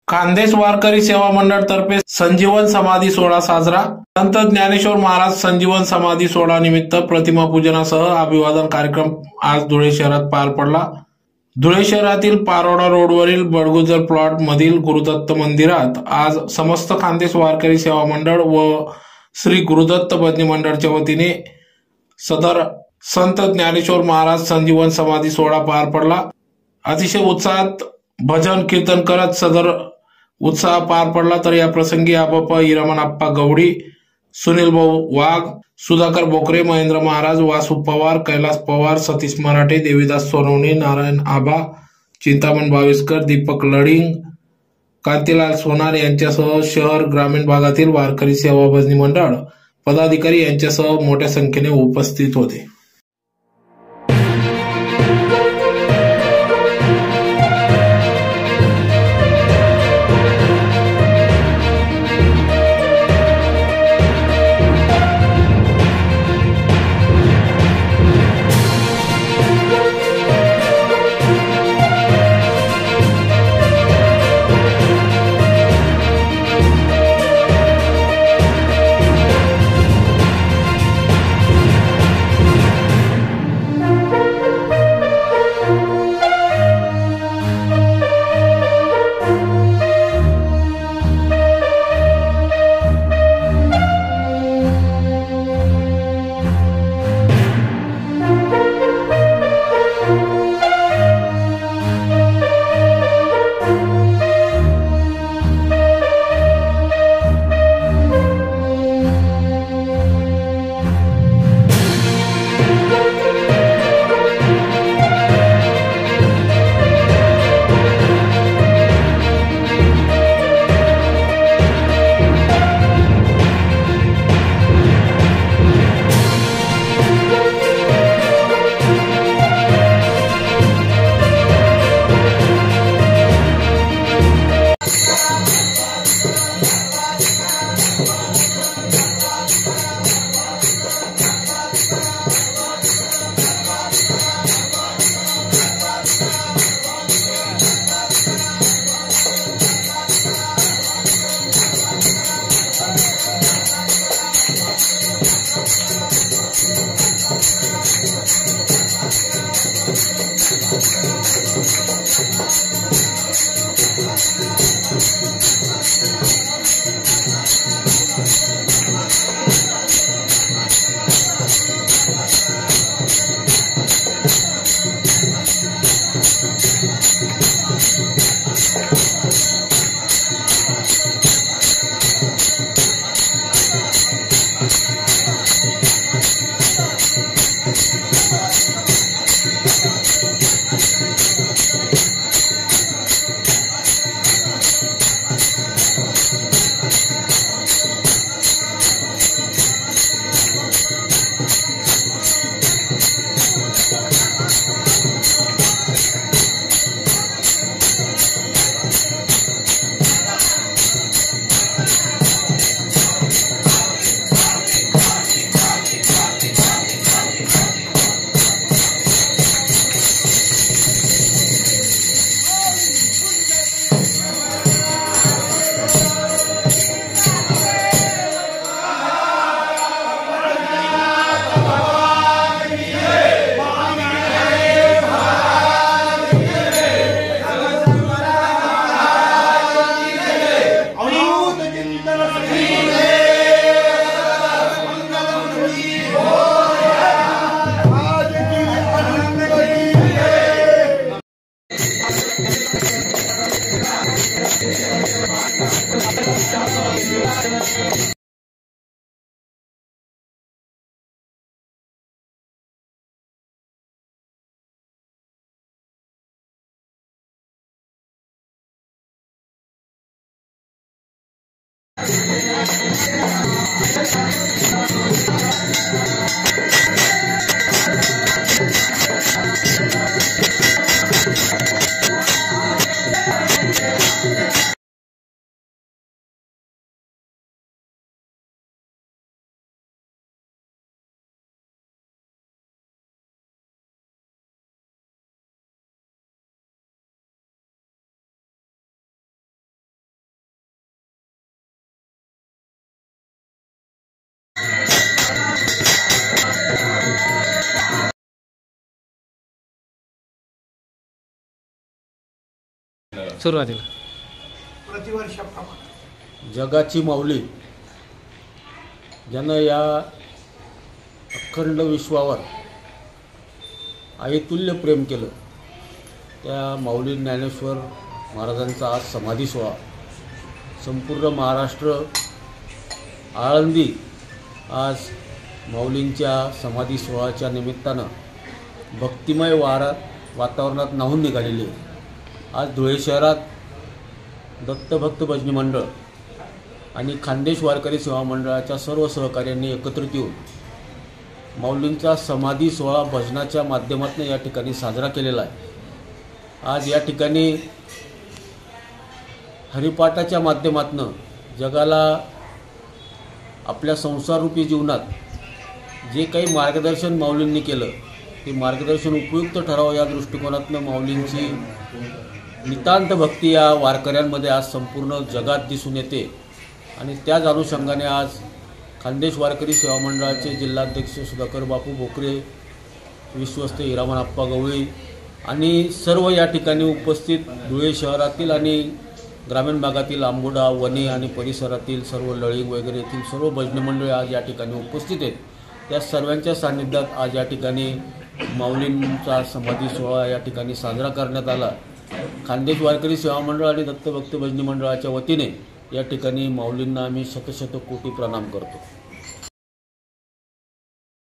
खान्देश वारकरी सेवा मंडळ तर्फे संजीवन समाधी सोहळा साजरा। संत ज्ञानेश्वर महाराज संजीवन समाधी सोहळा निमित्त प्रतिमा पूजनासह अभिवादन कार्यक्रम आज धुळे शहरात पार पडला। धुळे शहरातील पारोडा रोडवरील बडगुजर प्लॉट मधील गुरुदत्त मंदिरात आज समस्त खान्देश वारकरी सेवा मंडळ व श्री गुरुदत्त भजनी मंडळच्या वतीने सदर संत ज्ञानेश्वर महाराज संजीवन समाधी सोहळा पार पडला। अतिशय उत्साहात भजन कीर्तन करत सदर उत्साह पार पडला। तर या प्रसंगी आप्पा हिरामन आप्पा गवडी, सुनील भाऊ वाघ, सुधाकर बोकरे, महेंद्र महाराज, वासु पवार, कैलास पवार, सतीश मराठे, देवीदास सोनवणे, नारायण आबा, चिंतामण भाविस्कर, दीपक लडिंग, कांतीलाल सोनार यांच्यासह शहर ग्रामीण भागातील वारकरी सेवा भजनी मंडळ पदाधिकारी यांच्यासह मोठ्या संख्येने उपस्थित होते। सुरुवातीला? प्रतिवर्षाप्रमाणे जगाची माऊली ज्यानं या अखंड विश्वावर आईतुल्य प्रेम केलं, त्या माऊली ज्ञानेश्वर महाराजांचा आज समाधी सोहळा संपूर्ण महाराष्ट्र, आळंदी आज माऊलींच्या समाधी सोहळ्याच्या निमित्तानं भक्तिमय वातावरणात न्हाऊन निघालेली आहे. आज धुळे शहरात दत्तभक्त भजनी मंडळ आणि खानदेश वारकरी सेवा मंडळाच्या सर्व सहकार्यांनी एकत्रित येऊन माऊलींचा समाधी सोहळा भजनाच्या माध्यमातून या ठिकाणी साजरा केलेला आहे. आज या ठिकाणी हरिपाठाच्या माध्यमातून जगाला आपल्या संसाररूपी जीवनात जे काही मार्गदर्शन माऊलींनी केलं ते मार्गदर्शन उपयुक्त ठरावं या दृष्टिकोनातून माऊलींची नितांत भक्ती या वारकऱ्यांमध्ये आज संपूर्ण जगात दिसून येते. आणि त्याच अनुषंगाने आज खानदेश वारकरी सेवा मंडळाचे जिल्हाध्यक्ष सुधाकर बापू भोकरे, विश्वस्त हिरामन आप्पा गवळी आणि सर्व या ठिकाणी उपस्थित धुळे शहरातील आणि ग्रामीण भागातील आंबोडा, वणी आणि परिसरातील सर्व लळिंग वगैरे येथील सर्व भजनी मंडळी आज या ठिकाणी उपस्थित आहेत. त्या सर्वांच्या सान्निध्यात आज या ठिकाणी माऊलींचा समाधी सोहळा या ठिकाणी साजरा करण्यात आला. खानदेश वारकरी सेवा मंडळ आणि दत्तभक्त भजनी मंडळाच्या वतीने या ठिकाणी माऊलींना आम्ही शतशत कोटी प्रणाम करतो.